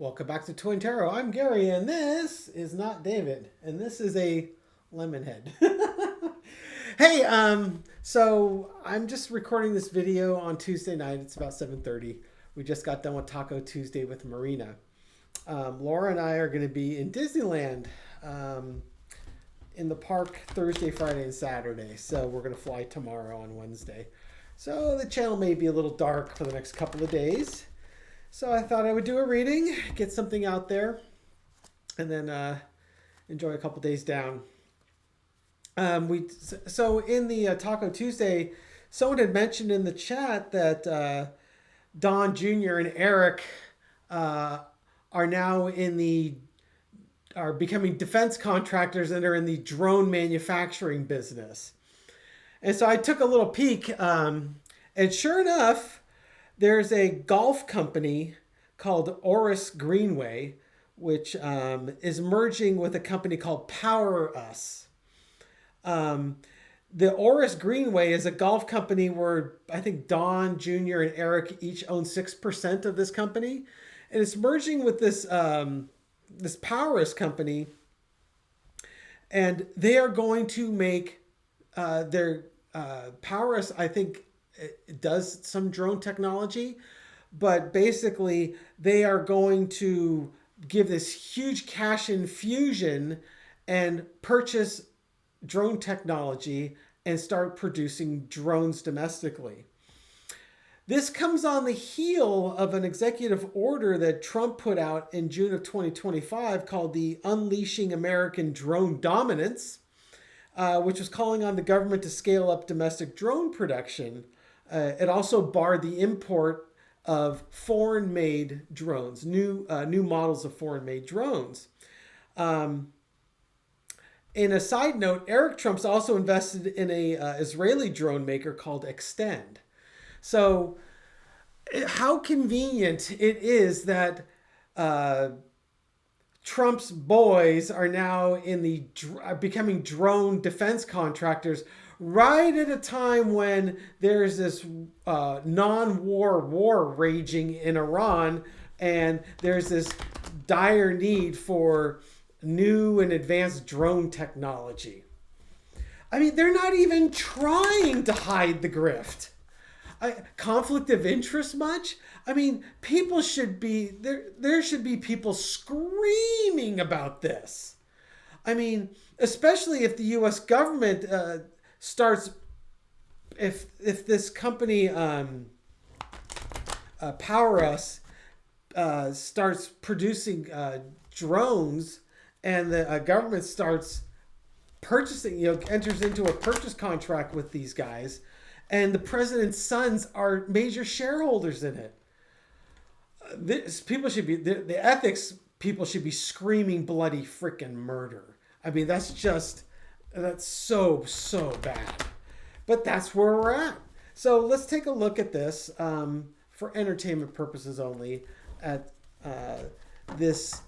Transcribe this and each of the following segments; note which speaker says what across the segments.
Speaker 1: Welcome back to Twin Tarot. I'm Gary, and this is not David, and this is a lemon head. Hey, so I'm just recording this video on Tuesday night. It's about 7:30. We just got done with Taco Tuesday with Marina. Laura and I are going to be in Disneyland in the park Thursday, Friday, and Saturday. So we're going to fly tomorrow on Wednesday. So the channel may be a little dark for the next couple of days. So I thought I would do a reading, get something out there, and then enjoy a couple days down. So in the Taco Tuesday, someone had mentioned in the chat that Don Jr. and Eric are now are becoming defense contractors and are in the drone manufacturing business. And so I took a little peek, and sure enough, there's a golf company called Oris Greenway, which is merging with a company called Power Us. The Oris Greenway is a golf company where I think Don Jr. and Eric each own 6% of this company. And it's merging with this Power Us company. And they are going to make their Power Us, I think, it does some drone technology, but basically they are going to give this huge cash infusion and purchase drone technology and start producing drones domestically. This comes on the heel of an executive order that Trump put out in June of 2025 called the Unleashing American Drone Dominance, which was calling on the government to scale up domestic drone production. It also barred the import of foreign-made drones, new models of foreign-made drones. In a side note, Eric Trump's also invested in a Israeli drone maker called Extend. So, how convenient it is that Trump's boys are now becoming drone defense contractors right at a time when there's this non-war war raging in Iran, and there's this dire need for new and advanced drone technology. I mean, they're not even trying to hide the grift. Conflict of interest much? I mean, people should be there should be people screaming about this. I mean, especially if the US government starts, if this company Power Us starts producing drones, and the government starts purchasing, enters into a purchase contract with these guys, and the president's sons are major shareholders in it. The ethics people should be screaming bloody freaking murder. I mean, that's so bad. But that's where we're at. So let's take a look at this for entertainment purposes only at this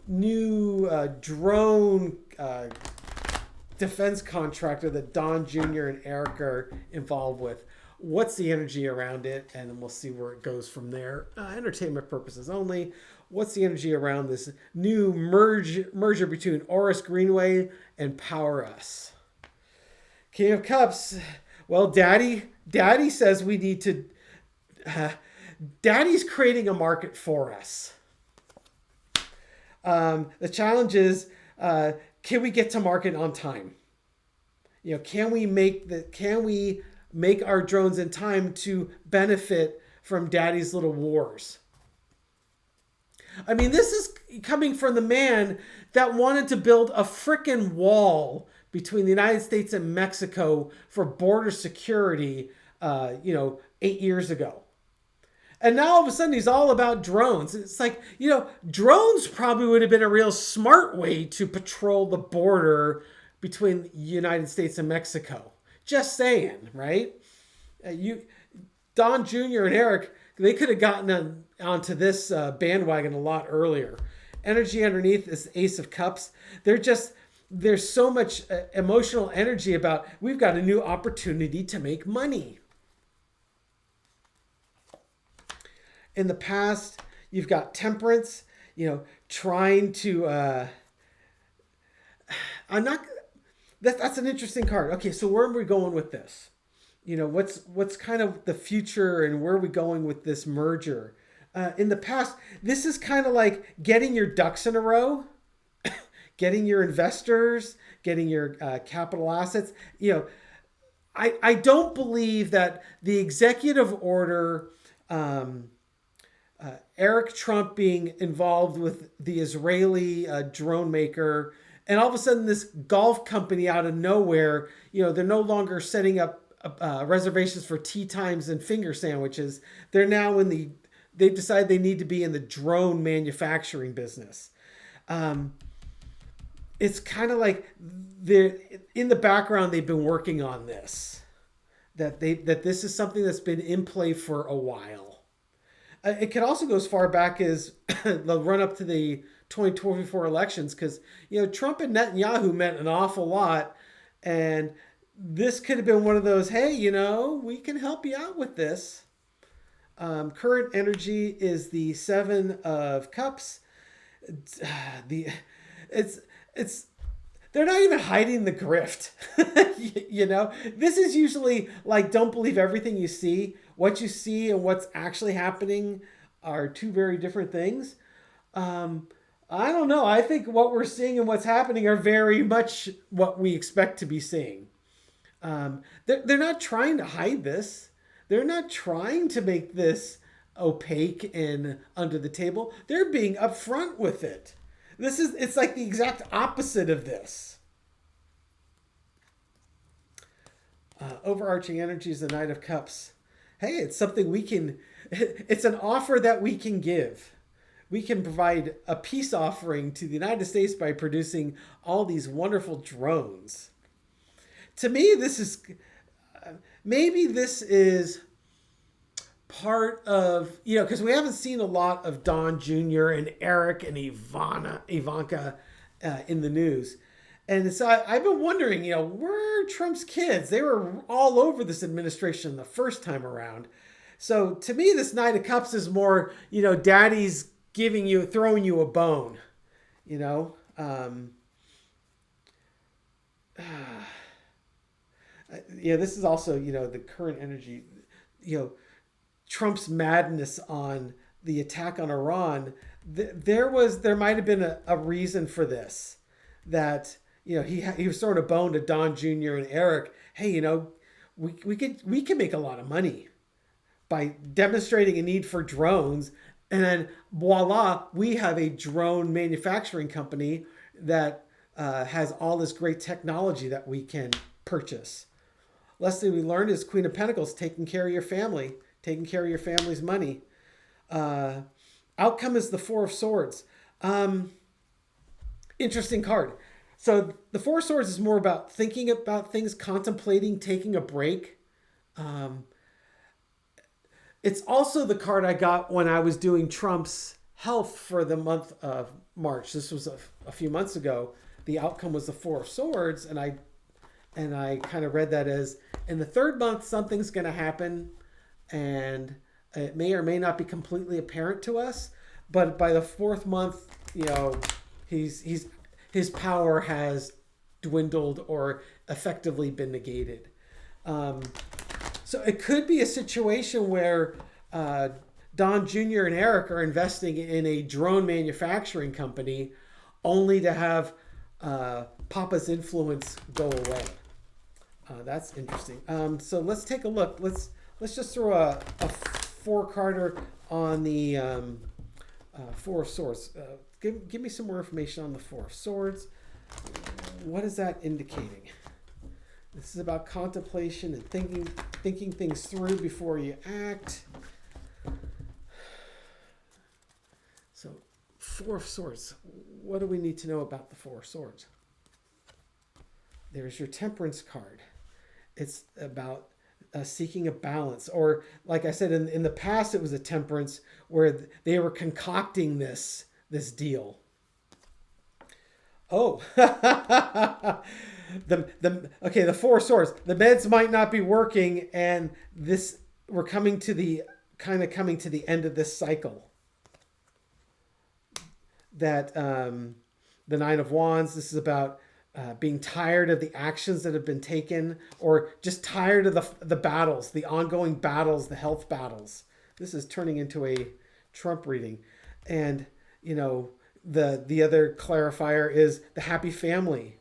Speaker 1: new drone defense contractor that Don Jr. and Eric are involved with. What's the energy around it? And then we'll see where it goes from there. Entertainment purposes only. What's the energy around this new merger between Oris Greenway and Power Us? King of Cups. Well, Daddy says we need to... Daddy's creating a market for us. The challenge is, can we get to market on time? Can we make our drones in time to benefit from Daddy's little wars? I mean, this is coming from the man that wanted to build a frickin' wall between the United States and Mexico for border security, 8 years ago. And now all of a sudden he's all about drones. It's like, drones probably would have been a real smart way to patrol the border between the United States and Mexico. Just saying, right? Don Jr. and Eric, they could have gotten onto this bandwagon a lot earlier. Energy underneath is Ace of Cups. There's so much emotional energy about, we've got a new opportunity to make money. In the past, You've got temperance, trying to. I'm not. That's an interesting card. Okay, so where are we going with this? What's kind of the future and where are we going with this merger? In the past, this is kind of like getting your ducks in a row, getting your investors, getting your capital assets. I don't believe that the executive order, Eric Trump being involved with the Israeli drone maker, and all of a sudden this golf company out of nowhere, they're no longer setting up reservations for tea times and finger sandwiches. They're now they've decided they need to be in the drone manufacturing business. It's kind of like they're in the background. They've been working on this, that this is something that's been in play for a while. It could also go as far back as the run up to the 2024 elections, because Trump and Netanyahu met an awful lot, and this could have been one of those, hey, we can help you out with this. Current energy is the Seven of Cups. It's they're not even hiding the grift. This is usually like, don't believe everything you see. What you see and what's actually happening are two very different things. I don't know. I think what we're seeing and what's happening are very much what we expect to be seeing. They're not trying to hide this. They're not trying to make this opaque and under the table. They're being upfront with it. It's like the exact opposite of this. Overarching energy is the Knight of Cups. Hey, it's something it's an offer that we can give. We can provide a peace offering to the United States by producing all these wonderful drones. To me, maybe this is part of, because we haven't seen a lot of Don Jr. and Eric and Ivanka in the news. And so I've been wondering, where are Trump's kids? They were all over this administration the first time around. So to me, this Knight of Cups is more, daddy's throwing you a bone, this is also, the current energy, Trump's madness on the attack on Iran. There might have been a reason for this, that, he was throwing a bone to Don Jr. and Eric. Hey, we can make a lot of money by demonstrating a need for drones. And then voila, we have a drone manufacturing company that has all this great technology that we can purchase. Lesson we learned is Queen of Pentacles, taking care of your family, taking care of your family's money. Outcome is the Four of Swords. Interesting card. So the Four of Swords is more about thinking about things, contemplating, taking a break. It's also the card I got when I was doing Trump's health for the month of March. This was a few months ago. The outcome was the Four of Swords, and I kind of read that as, in the third month, something's going to happen, and it may or may not be completely apparent to us, but by the fourth month, his power has dwindled or effectively been negated. So it could be a situation where Don Jr. and Eric are investing in a drone manufacturing company only to have Papa's influence go away. That's interesting. So let's take a look. Let's just throw a four-carder on the Four of Swords. Give me some more information on the Four of Swords. What is that indicating? This is about contemplation and thinking things through before you act. So, Four of Swords. What do we need to know about the Four of Swords? There's your Temperance card. It's about seeking a balance. Or, like I said, in the past, it was a Temperance where they were concocting this deal. Oh, the Four of Swords. The meds might not be working, and we're coming to the end of this cycle. that the Nine of Wands, this is about being tired of the actions that have been taken, or just tired of the battles, the ongoing battles, the health battles. This is turning into a Trump reading. And, the other clarifier is the happy family.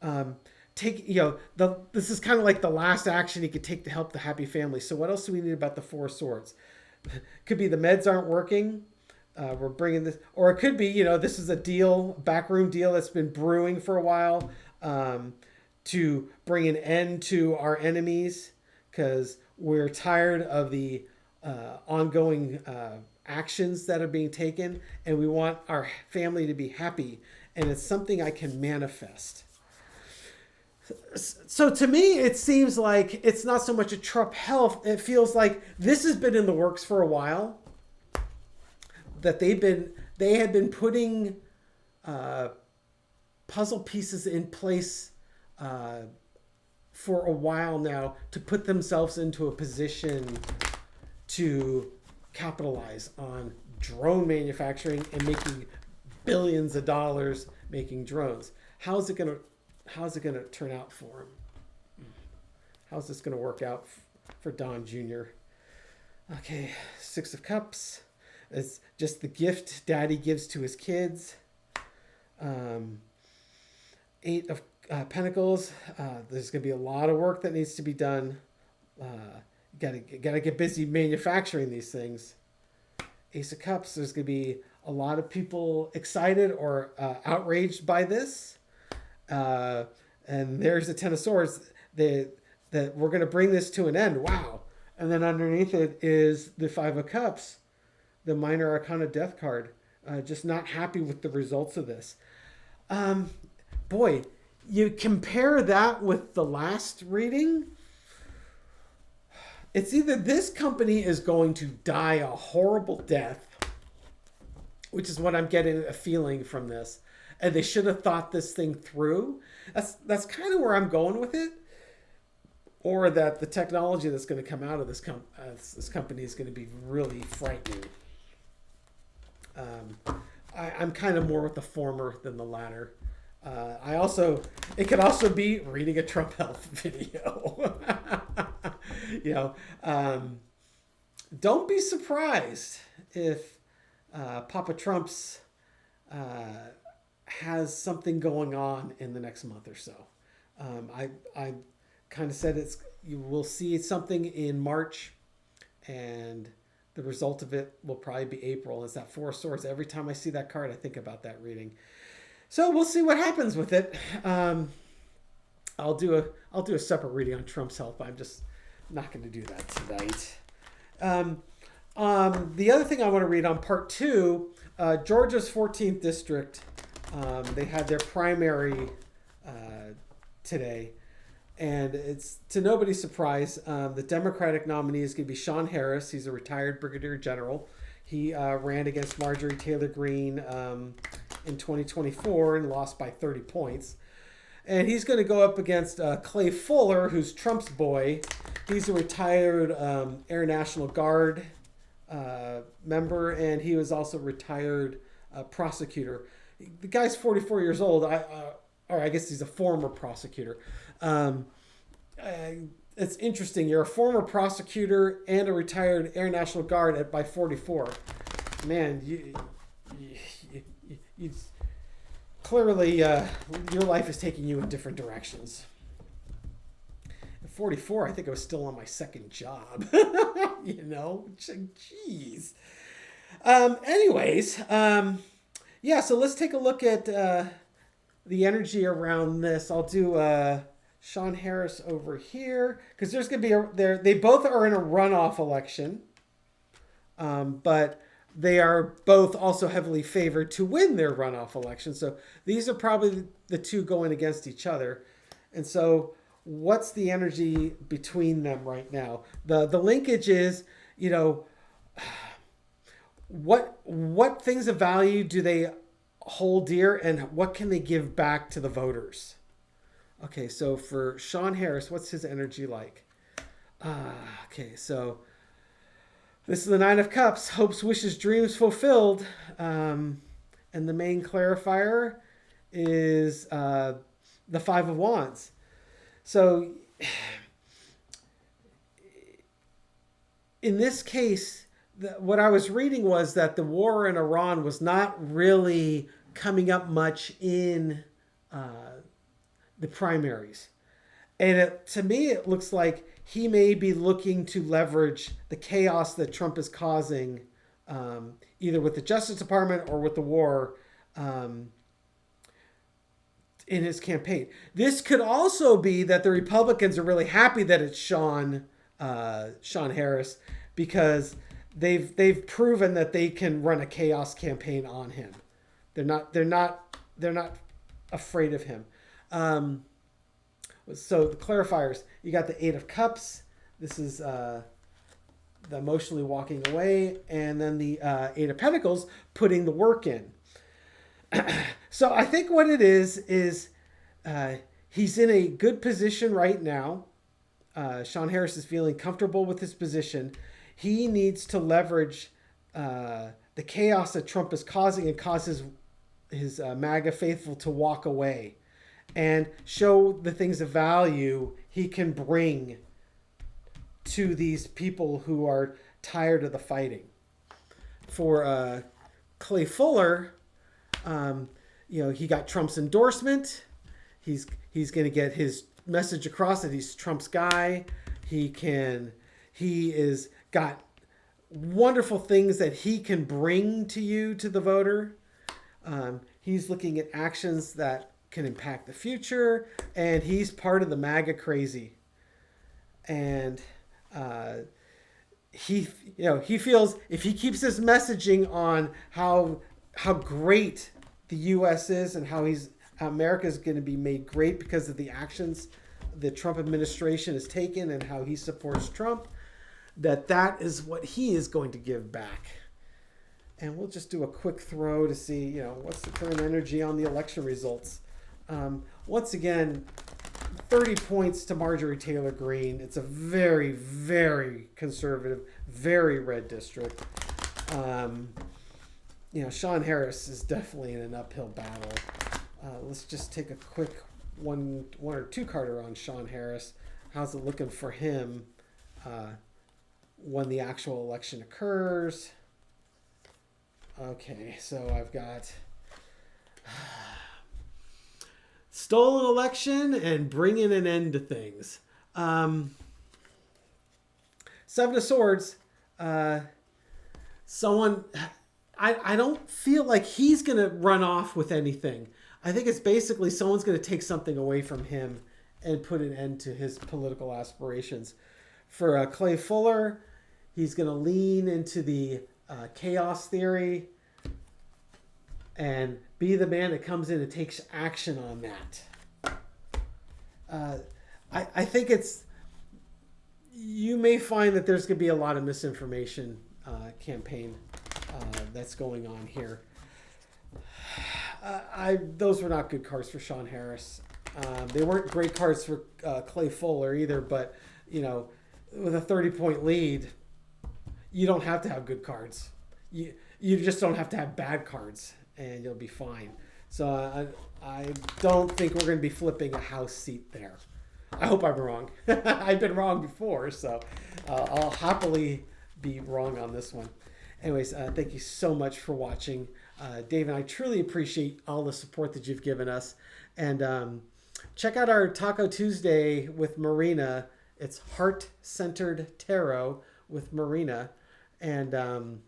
Speaker 1: This is kind of like the last action he could take to help the happy family. So what else do we need about the Four of Swords? Could be the meds aren't working. We're bringing this, or it could be, this is a deal, backroom deal that's been brewing for a while, to bring an end to our enemies, because we're tired of the ongoing actions that are being taken, and we want our family to be happy, and it's something I can manifest. So to me, it seems like it's not so much a Trump health. It feels like this has been in the works for a while, that they had been putting puzzle pieces in place for a while now to put themselves into a position to capitalize on drone manufacturing and making billions of dollars making drones. How's it gonna turn out for him? How's this gonna work out for Don Jr.? Okay, Six of Cups. It's just the gift daddy gives to his kids. Eight of Pentacles. There's going to be a lot of work that needs to be done. Gotta get busy manufacturing these things. Ace of Cups. There's going to be a lot of people excited or outraged by this. And there's the Ten of Swords. That we're going to bring this to an end. Wow. And then underneath it is the Five of Cups. The Minor Arcana Death card. Just not happy with the results of this. Boy, you compare that with the last reading. It's either this company is going to die a horrible death, which is what I'm getting a feeling from this, and they should have thought this thing through. That's kind of where I'm going with it. Or that the technology that's going to come out of this company is going to be really frightening. I'm kind of more with the former than the latter. It could also be reading a Trump health video. Don't be surprised if Papa Trump's has something going on in the next month or so. I kind of said you will see something in March, and the result of it will probably be April. It's that Four of Swords. Every time I see that card, I think about that reading. So we'll see what happens with it. I'll do a separate reading on Trump's health, but I'm just not going to do that tonight. The other thing I want to read on part 2, Georgia's 14th district, they had their primary today. And it's to nobody's surprise, the Democratic nominee is going to be Sean Harris. He's a retired brigadier general. He ran against Marjorie Taylor Greene in 2024 and lost by 30 points. And he's going to go up against Clay Fuller, who's Trump's boy. He's a retired Air National Guard member, and he was also a retired prosecutor. The guy's 44 years old. Or I guess he's a former prosecutor. It's interesting. You're a former prosecutor and a retired Air National Guard by 44. Man, you clearly your life is taking you in different directions. At 44, I think I was still on my second job. Jeez. So let's take a look at the energy around this. I'll do Sean Harris over here, because there's going to be they both are in a runoff election, but they are both also heavily favored to win their runoff election. So these are probably the two going against each other. And so what's the energy between them right now? The linkage is, what things of value do they hold dear, and what can they give back to the voters? Okay, so for Sean Harris, what's his energy like? Okay, so this is the Nine of Cups. Hopes, wishes, dreams fulfilled. and the main clarifier is the Five of Wands. So in this case, what I was reading was that the war in Iran was not really coming up much in the primaries. And to me, it looks like he may be looking to leverage the chaos that Trump is causing, either with the Justice Department or with the war, in his campaign. This could also be that the Republicans are really happy that it's Sean Harris, because they've proven that they can run a chaos campaign on him. They're not afraid of him. So the clarifiers, you got the Eight of Cups. This is the emotionally walking away, and then the Eight of Pentacles, putting the work in. So I think what it is he's in a good position right now. Sean Harris is feeling comfortable with his position. He needs to leverage the chaos that Trump is causing and cause his MAGA faithful to walk away and show the things of value he can bring to these people who are tired of the fighting. For Clay Fuller, he got Trump's endorsement. He's going to get his message across that he's Trump's guy. He is got wonderful things that he can bring to you, to the voter. He's looking at actions that can impact the future, and he's part of the MAGA crazy. And he feels if he keeps his messaging on how great the U.S. is and how America is going to be made great because of the actions the Trump administration has taken and how he supports Trump, that is what he is going to give back. And we'll just do a quick throw to see, what's the current energy on the election results. Once again, 30 points to Marjorie Taylor Greene. It's a very, very conservative, very red district. Sean Harris is definitely in an uphill battle. Let's just take a quick one or two carder on Sean Harris. How's it looking for him when the actual election occurs? Okay, so I've got stolen election and bringing an end to things. Seven of Swords. Someone... I don't feel like he's going to run off with anything. I think it's basically someone's going to take something away from him and put an end to his political aspirations. For Clay Fuller, he's going to lean into the chaos theory and be the man that comes in and takes action on that. I think you may find that there's going to be a lot of misinformation campaign that's going on here. Those were not good cards for Sean Harris. They weren't great cards for Clay Fuller either, but with a 30-point lead, you don't have to have good cards. You just don't have to have bad cards, and you'll be fine. So I don't think we're going to be flipping a House seat there. I hope I'm wrong. I've been wrong before, so I'll happily be wrong on this one. Anyways, thank you so much for watching. Dave and I truly appreciate all the support that you've given us. And check out our Taco Tuesday with Marina. It's Heart-Centered Tarot with Marina. And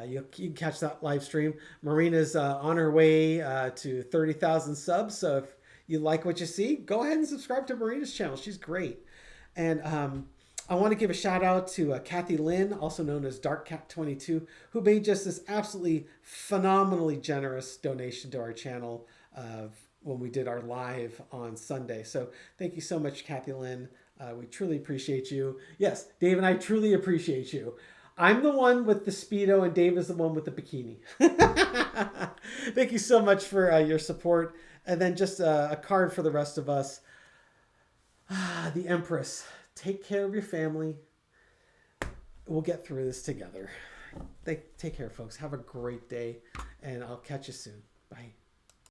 Speaker 1: you can catch that live stream. Marina's on her way to 30,000 subs. So if you like what you see, go ahead and subscribe to Marina's channel. She's great. And I want to give a shout out to Kathy Lynn, also known as DarkCat22, who made just this absolutely phenomenally generous donation to our channel when we did our live on Sunday. So thank you so much, Kathy Lynn. We truly appreciate you. Yes, Dave and I truly appreciate you. I'm the one with the Speedo and Dave is the one with the bikini. Thank you so much for your support. And then just a card for the rest of us. The Empress. Take care of your family. We'll get through this together. Take care, folks. Have a great day, and I'll catch you soon. Bye.